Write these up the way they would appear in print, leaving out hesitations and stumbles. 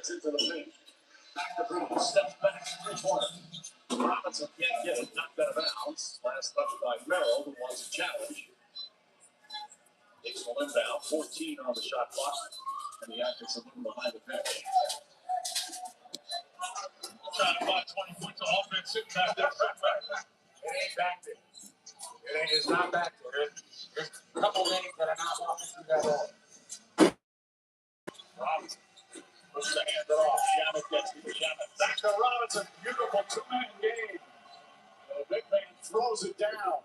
gets into the paint. Back to Bruno. Steps back. Three-pointer. Robinson can't get it. Knocked out of bounds. Last touch by Merrill, who wants a challenge. Takes one inbound. 14 on the shot clock. And the Aggies are moving behind the bench. Trying to buy 20 points of offense. Sitting back there. It ain't back there. It's not back there. There's a couple names that are not walking through that wall. Robinson puts the hand it off. Shamit gets to the Shamit. Back to Robinson. Beautiful two-man game. The big man throws it down.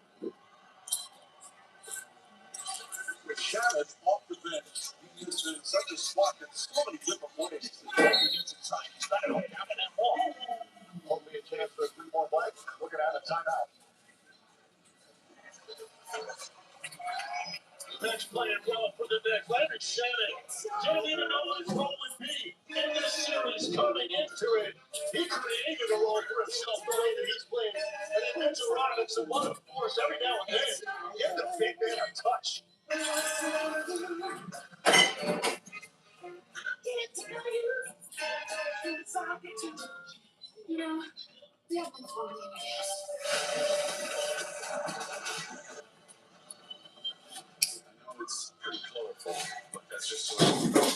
With Shamit off the bench, he is in such a spot in so many different ways. He gets inside. He's got it right down to that wall. Hopefully a chance for 3 more plays. We're going to have a timeout. Bench playing well for the Knicks. Landry Shamit didn't even know what his role would be in this series coming into it. He created a role for himself the way that he's playing. And then Mitchell Robinson was, of course, every now and then, give the big man a touch. You know, we have been forming ideas. I know it's pretty colorful, but that's just what it is.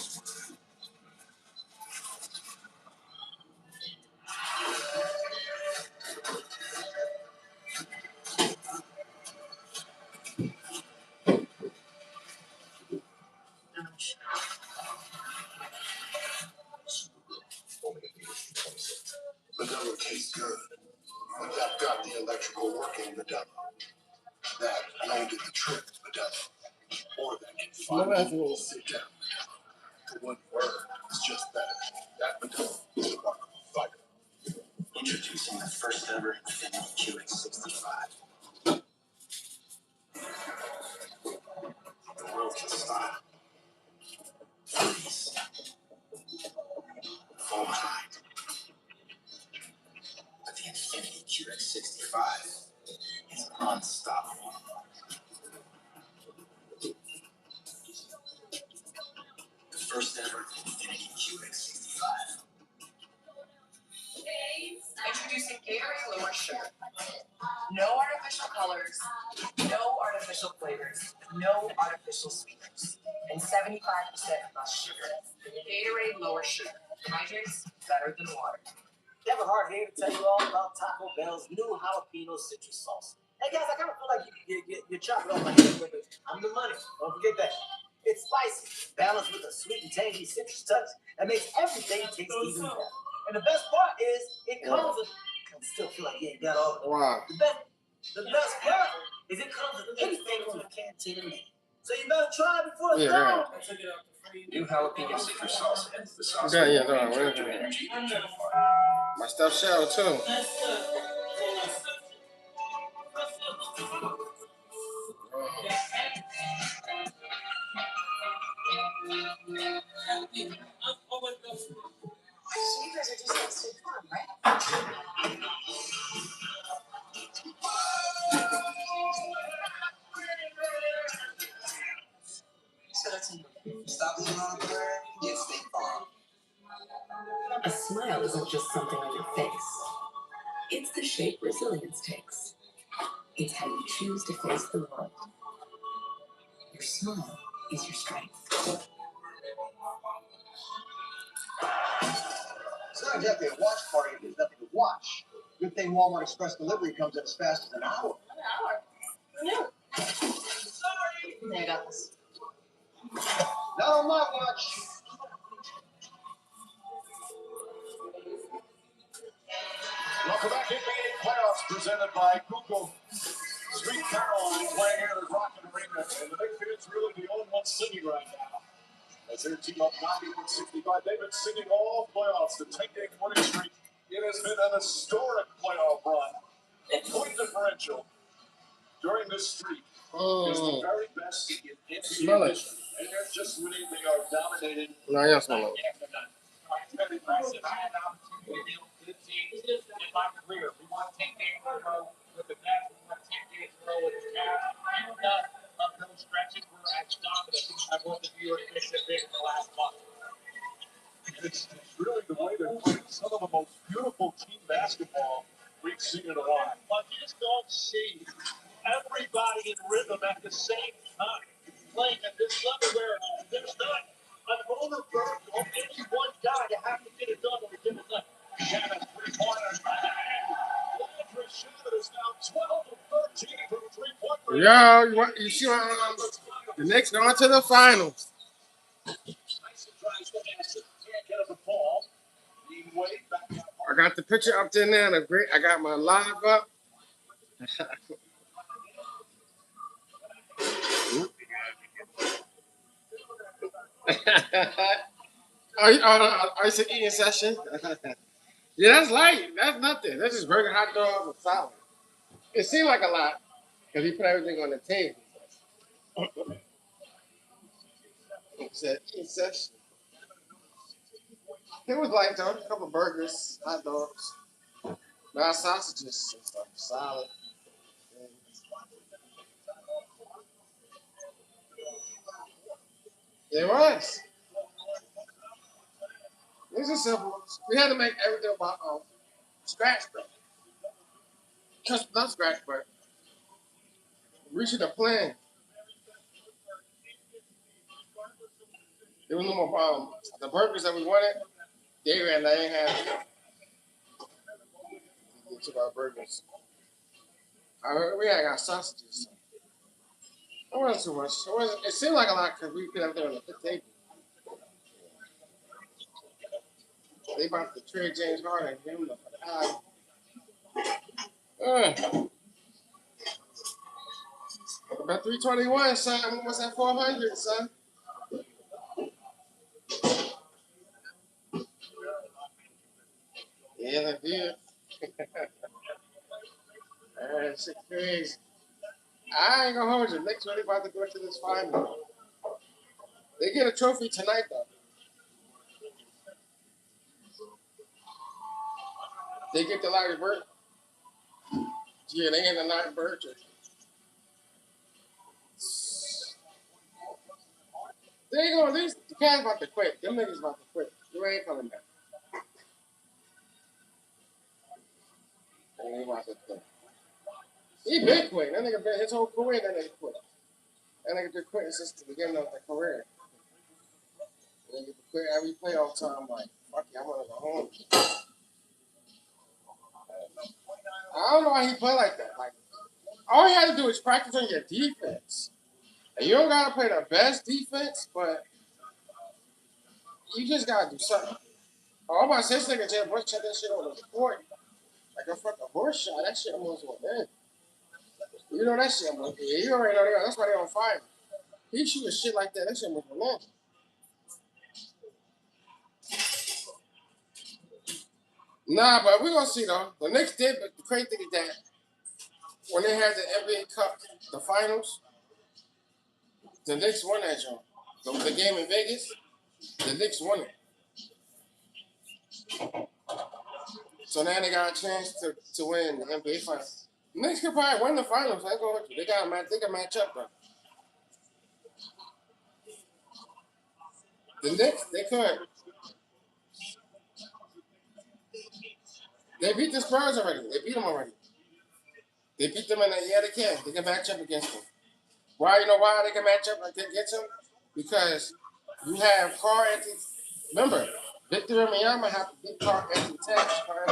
Vanilla tastes good, but that got the electrical working Vanilla. That landed the trip Vanilla. Or that can finally sit down Vanilla. The one word is just better. That Vanilla is a remarkable fighter. Introducing the first ever Infinity QX65. The world can style. Freeze. Fall behind. But the Infinity QX65 is unstoppable. The first ever Infinity QX65. Introducing Gatorade Lower Sugar. No artificial colors, no artificial flavors, no artificial sweeteners, and 75% less sugar. Gatorade Lower Sugar. Hydrates better than water. Kevin Hart here to tell you all about Taco Bell's new jalapeno citrus sauce. Hey guys, I kind of feel like you're chopping off my head with it. I'm the money. Don't forget that. It's spicy, balanced with a sweet and tangy citrus touch that makes everything taste even better. And the best part is, it comes with. I still feel like you ain't got all of it. Wow. The best part is it comes with anything on the cantina menu. So you better try it before it's gone. New jalapeno citrus sauce adds the sauce. Yeah, Energy. My stuff shower too. You guys are just going to stay calm, right? So that's Stop being on the prayer, get State Farm. A smile isn't just something on your face. It's the shape resilience takes. It's how you choose to face the world. Your smile is your strength. It's not exactly a watch party if there's nothing to watch. Good thing Walmart Express delivery comes in as fast as an hour. An hour? Who knew? Sorry. I got this. Not on my watch. Welcome back, NBA playoffs presented by Google. Sweet Caroline playing here at Rocket Arena. And the Big Fans really the only one singing right now. As their team up 91-65. They've been singing all playoffs. The 10-game winning streak. It has been an historic playoff run. A point differential during this streak is the very best in NBA history. And they're just winning. They are dominating. No, yes, no. It's been impressive. I had an opportunity to deal with good teams in my career. We won 10 games in a row with the Nets. We won 10 games in a row with the Cavs. And of those stretches, we're as dominant as what the New York Knicks have been in the last month. It's really the way they're playing some of the most beautiful team basketball we've seen in a while. But you just don't see everybody in rhythm at the same time playing at this level where there's not an overburden on any one guy to have to get it done or get it done. Shannon, three-pointer. Landry Shannon is now 12 of 13 from three-point range. Yo, you see the Knicks going to the finals. I got the picture up there now. I got my live up. It's an eating session. Yeah, that's light. That's nothing. That's just burger, hot dog, and salad. It seemed like a lot because he put everything on the table. It's an eating session. It was light though. A couple burgers, hot dogs, sausages and stuff, salad. It was. This is simple. We had to make everything about scratch, though. Just not scratch, but reaching a plan. There was no more the burgers that we wanted. They ain't have. We took our burgers. We had got sausages. It wasn't too much. It seemed like a lot because we put everything on the table. They about to trade James Harden. Give him the about 321, son. What's that 400, son? Yeah, that did. Shit crazy. I ain't gonna hold you. Knicks really about to go to this final. They get a trophy tonight, though. They get the Larry Bird. Yeah, they get the Larry Bird trophy. They ain't gonna. The Cavs about to quit. Them niggas about to quit. You ain't coming back. They ain't about to quit. He been quitting. That nigga been his whole career. That nigga quit. That nigga been quitting since the beginning of their career. That nigga quit every playoff time. Like, fuck it, I wanna go home. I don't know why he play like that. Like, all you have to do is practice on your defense. And you don't gotta play the best defense, but you just gotta do something. Oh, I'm about to say this nigga Jay Bush check that shit on the court. Like a fucking horse shot. That shit almost went in. You know that shit almost. Yeah, you already know that. That's why they on fire. He shooting shit like that. That shit almost went in. Nah, but we're gonna see though. The Knicks did, but the crazy thing is that when they had the NBA Cup, the finals, the Knicks won that joint. The game in Vegas, the Knicks won it. So now they got a chance to win the NBA finals. The Knicks could probably win the finals. I ain't gonna let you. They can match up though. The Knicks, they could. They beat the Spurs already. They beat them already. They beat them in the they can. They can match up against them. Why? You know why they can match up against them? Because you have Carl Anthony. Remember, Victor Wembanyama have to beat Carl Anthony Towns. Carl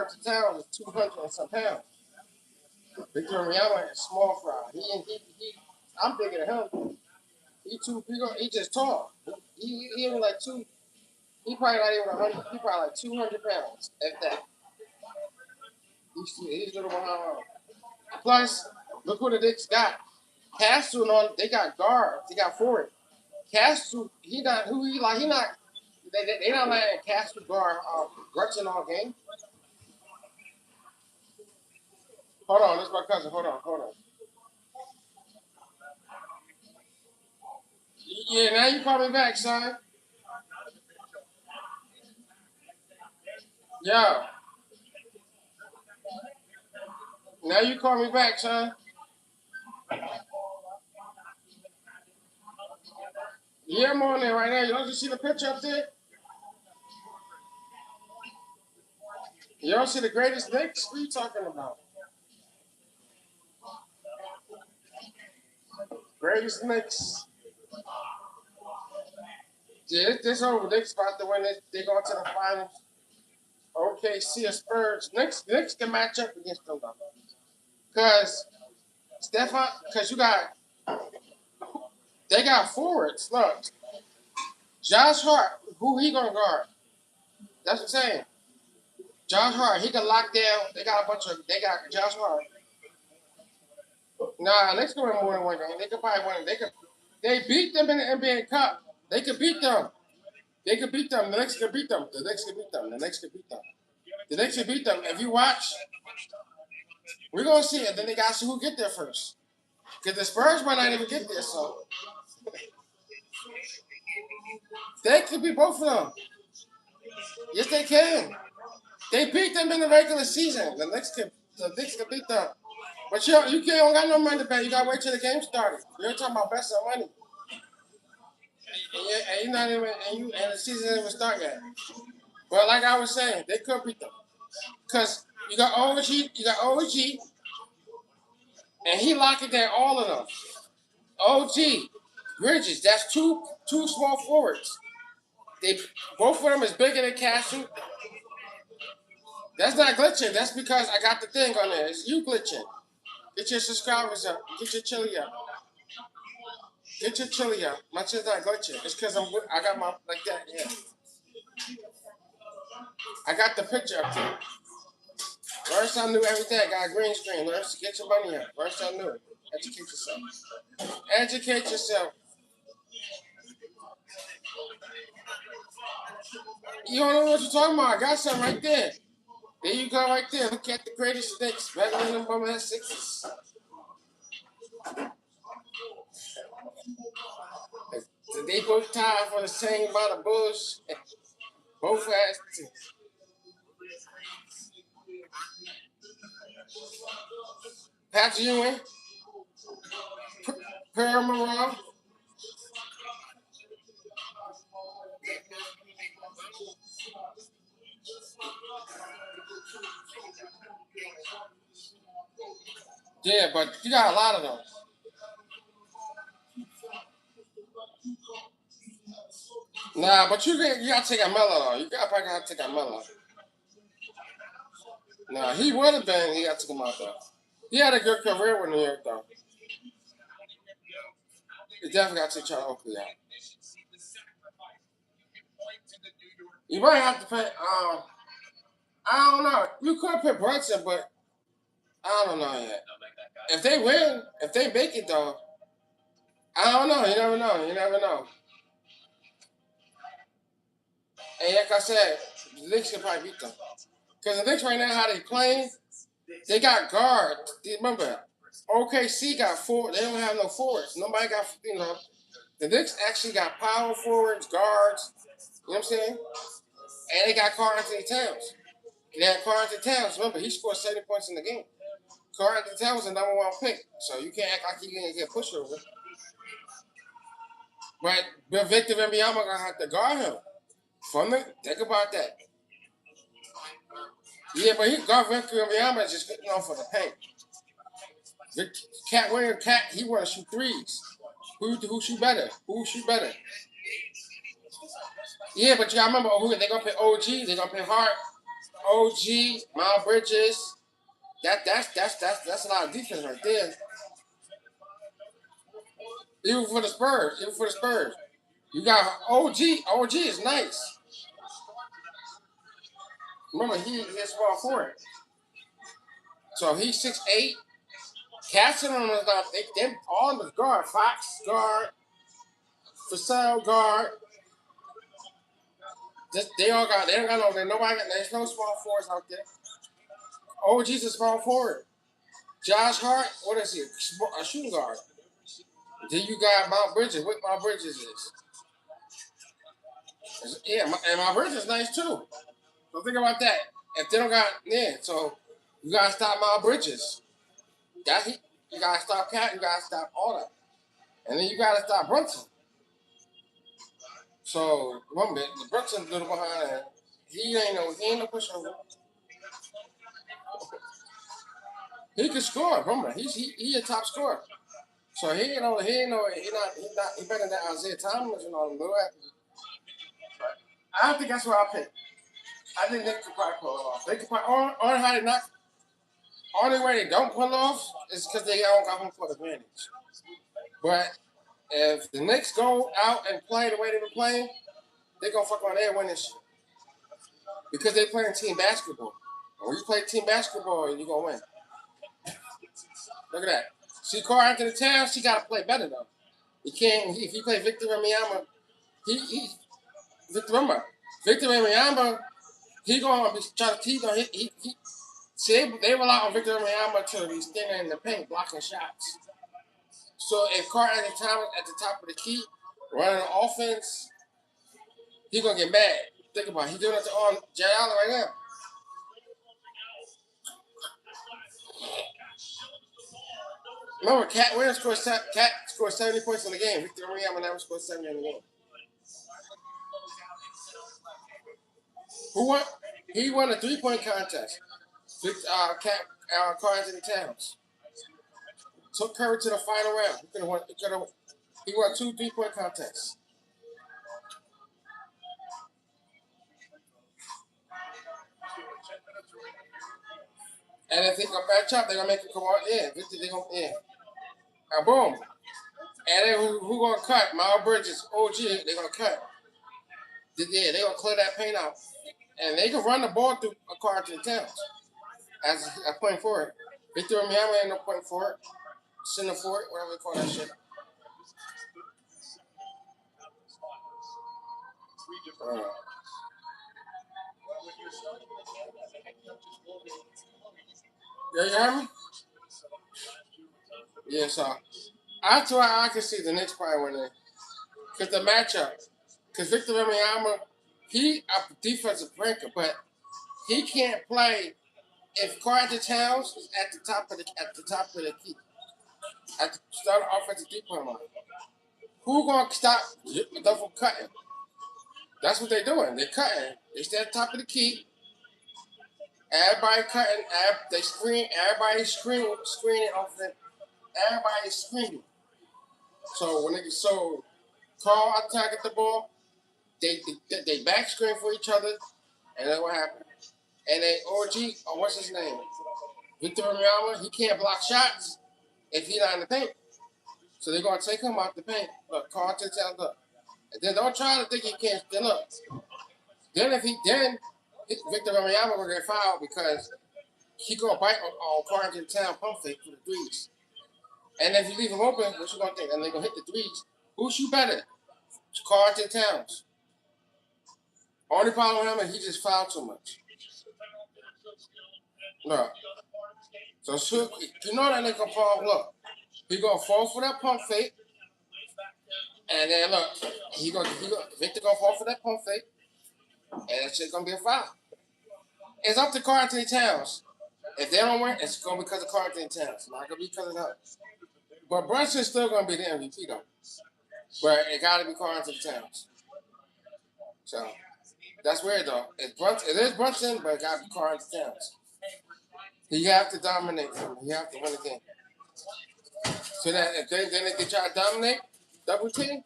Anthony Towns is 200 and some pounds. Victor Wembanyama is small fry. I'm bigger than him. He just tall. He only like two. He probably not even 100. He probably like 200 pounds at that. He's little behind. Plus, look what the Knicks got. Castle on. They got guards. They got forward. Castle. He not who he like. He not. They not letting Castle guard Gretchen all game. Hold on, this is my cousin. Hold on. Yeah, now you call me back, son. Yo, now you call me back, son. Yeah, I'm on there right now. You don't see the picture up there? You don't see the greatest Knicks? What are you talking about? Greatest Knicks. Yeah, this over. Knicks about to win it. They go to the finals. Okay, see a Spurs. Knicks can match up against them though. Cause Stefan, cause they got forwards. Look, Josh Hart, who he gonna guard? That's what I'm saying. Josh Hart, he can lock down. They got Josh Hart. Nah, Knicks can win more than one game. They could probably win. They beat them in the NBA Cup. They could beat them. They could beat them. The Knicks could beat them. The Knicks could beat them. The Knicks could beat them. The Knicks could beat them. If you watch, we're gonna see it. Then they got to see who get there first. Because the Spurs might not even get there, so they could be both of them. Yes, they can. They beat them in the regular season. The Knicks could beat them. But you don't got no money to bet. You gotta wait till the game started. You're talking about best of money. And you're not even and the season didn't even start yet. But like I was saying, they could beat them. Cause you got OG, and he locking down all of them. OG, Bridges, that's two small forwards. They both of them is bigger than Castle. That's not glitching. That's because I got the thing on there. It's you glitching. Get your subscribers up. Get your chili up. Get your chili up. My shit's not glitching. It's because I got my like that. Yeah. I got the picture up there. Learn something new every day. I got a green screen. Get your money up. Learn something new. Educate yourself. Educate yourself. You don't know what you're talking about. I got something right there. There you go right there. Look at the greatest Knicks. Better than them bum ass Sixers. They both tied for the same amount of bullshit. Both has Patrick Ewing, Pearl Monroe. Yeah, but you got a lot of them. Nah, but you gotta take a Melo though. Probably gotta take a Melo. Nah, he would have been. He got to come out though. He had a good career with New York though. He definitely got to take Charles Oakley out. You might have to pay. I don't know. You could put Brunson, but I don't know yet. If they win, if they make it though, I don't know. You never know. You never know. And like I said, the Knicks can probably beat them. Because the Knicks right now, how they playing, they got guards. Remember, OKC got four. They don't have no forwards. Nobody got, the Knicks actually got power forwards, guards. You know what I'm saying? And they got Karl Anthony Towns. They had Karl Anthony Towns. Remember, he scored 70 points in the game. Karl Anthony Towns was the number one pick. So you can't act like you're going to get pushed over. But Victor Wembanyama going to have to guard him. Think about that. Yeah, but he got Victor Wembanyama just getting off for the paint. He want to shoot threes. Who shoot better? Who shoot better? Yeah, but you gotta remember who they're gonna pay OG. They're gonna pay Hart, OG, Miles Bridges. That's a lot of defense right there. Even for the Spurs. You got OG. OG is nice. Remember, he's small forward. So he's 6'8". Castle on is not. They all the guard. Fox guard. Facade guard. They don't got nobody got, there's no small forwards out there. OG's a small forward. Josh Hart, what is he? A shooting guard. Then you got Mount Bridges. What Mount Bridges is? Yeah, and Mount Bridges is nice too. So think about that. If they don't got so you gotta stop Mount Bridges. You gotta stop Cat. You gotta stop all that, and then you gotta stop Brunson. So remember, Brunson's a little behind. And he ain't no pushover. He can score. Remember, he a top scorer. So he better than Isaiah Thomas and all them little athletes. I don't think that's what I pick. I think they could probably pull it off. They could probably on how they not. Only way they don't pull off is because they don't got home court advantage. But if the Knicks go out and play the way they've been playing, they're gonna fuck on there and win this shit. Because they playing team basketball. And when you play team basketball, you're gonna win. Look at that. See Carl Anthony Towns, he gotta play better though. He can't if he play Victor Wembanyama, Victor Wembanyama, he gonna be trying to see they rely on Victor Wembanyama to be standing in the paint blocking shots. So if Carl Anthony Towns at the top of the key running an offense, he gonna get mad. Think about it. He's doing it to Jay Allen right now. Remember, Cat Williams scored 70 points in the game. Victor Wembanyama never scored 70 in the game. Who won? He won a 3-point contest. Carl Anthony Towns took Curry to the final round. He won 2 3-point contests. And if they go back up, they're gonna make it come out. Yeah, Victor, they're gonna and boom. And then who gonna cut? Miles Bridges, OG, they're gonna cut. Yeah, they're gonna clear that paint out. And they can run the ball through Carl Anthony Towns as a point forward. Victor Wembanyama ain't no point forward. Center forward, whatever they call that shit. Yeah, you hear me? Yeah, so that's why I can see the Knicks probably winning. Because the matchup. Because Victor Wembanyama, he a defensive breaker, but he can't play if Carl Anthony Towns is at the top of the key. At the start of offensive 3-point line. Who gonna stop them from cutting? That's what they're doing. They're cutting. They stay at the top of the key. Everybody cutting. They screen. Everybody's screening off them. Everybody's screening. So when Carl attack the ball, they back screen for each other, and then what happened? And then OG, what's his name? Victor Wembanyama, he can't block shots if he's not in the paint. So they're gonna take him out the paint. Look, Carl takes out look. And then don't try to think he can't still up. Then Victor Wembanyama will get fouled because he gonna bite on Carl Anthony Towns pump fake for the threes. And if you leave him open, what you gonna think? And they're gonna hit the threes. Who shoot better? Carl Anthony Towns. Only problem with him is he just fouled too much. No. So you know that nigga fall. Look, he gonna fall for that pump fake, and then look, Victor gonna fall for that pump fake, and that shit gonna be a foul. It's up to Carl Anthony Towns. If they don't win, it's gonna be because of Carl Anthony Towns. Not gonna be because of her. But Brunson's still gonna be the MVP though. But it gotta be Carl Anthony Towns. So that's weird though. It is Brunson, but it gotta be Carl Anthony Towns. You have to dominate him. You have to win the game. So that if they try to dominate, double team,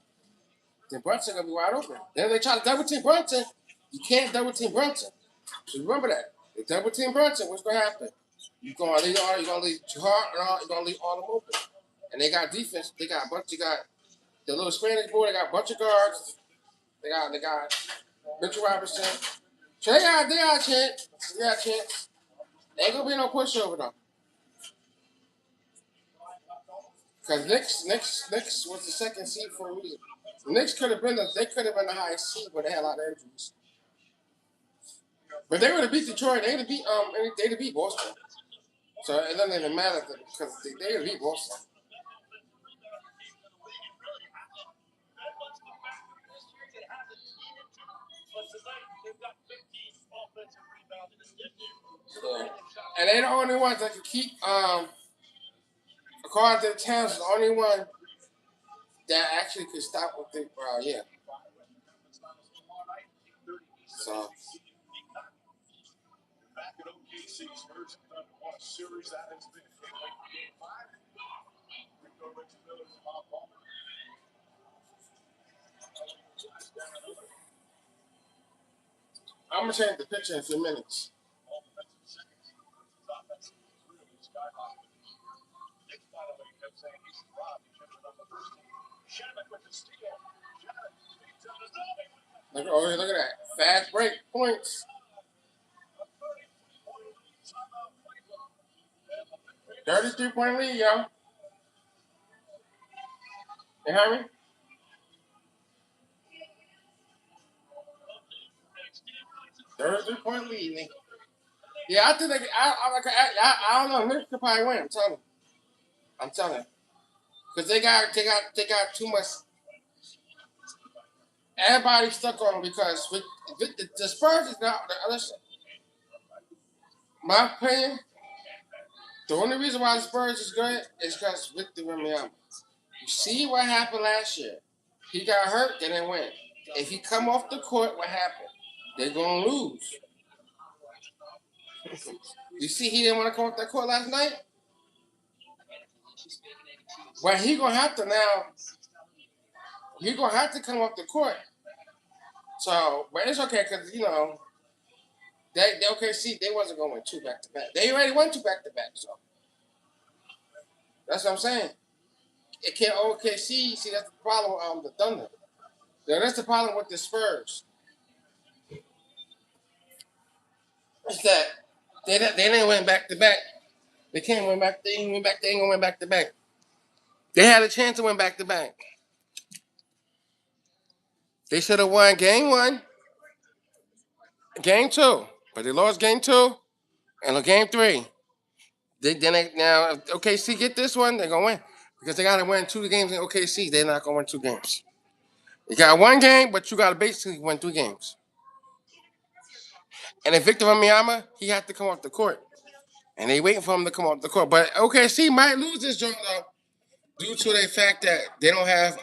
then Brunson gonna be wide open. Then if they try to double team Brunson, you can't double team Brunson. So remember that. If double team Brunson, what's gonna happen? You're gonna leave Chaitan, you're gonna leave all of them open. And they got defense. They got the little Spanish boy. They got a bunch of guards. They got Mitchell Robinson. So they got a chance. They got a chance. They ain't gonna be no pushover though. Because Knicks was the second seed for a reason. The Knicks could have been the highest seed, but they had a lot of injuries. But they would have beat Detroit. They'd have beat Boston. So it doesn't even matter because they would have beat Boston. Yeah. And they're the only ones that can keep according to the Towns, the only one that actually could stop with the yeah. So. Back at OKC, Spurs have done what a series that has been. Game 5. Rico Rich Miller's Bob Ballmer. I'm gonna change the picture in a few minutes. All defensive seconds. His offensive is really skyrocketed. Nick, by the way, kept saying he's robbed. He should have been on the first team. Shannon with the steal. Shannon speeds on his own. Look at that. Fast break points. 33-point lead, yo. You hear me? Point lead, nigga. Yeah, I think I don't know. Knicks could probably win. I'm telling you, because they got too much. Everybody's stuck on them because with the Spurs is not. Listen, my opinion, the only reason why the Spurs is good is because Victor Wembanyama. You see what happened last year. He got hurt, they didn't win. If he come off the court, what happened? They're gonna lose. You see, he didn't want to come off that court last night. But he gonna have to now. He gonna have to come off the court. So, but it's okay because they OKC they wasn't going to win 2 back to back. They already won 2 back to back. So that's what I'm saying. It can't OKC. See, that's the problem with the Thunder. That's the problem with the Spurs. It's that they didn't win back to back. They can't win back. They ain't win back. They ain't gonna win back to back. They had a chance to win back to back. They should have won game 1, game 2, but they lost game 2 and game 3. Now if OKC get this one, they're gonna win because they gotta win 2 games in OKC. They're not gonna win 2 games. You got 1 game, but you gotta basically win 3 games. And if Victor Wembanyama, he had to come off the court, and they waiting for him to come off the court. But OKC might lose this joint though, due to the fact that they don't have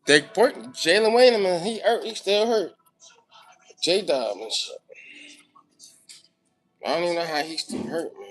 they Jalen Williams. He hurt. He still hurt. J Dub and shit. I don't even know how he's still hurt, man.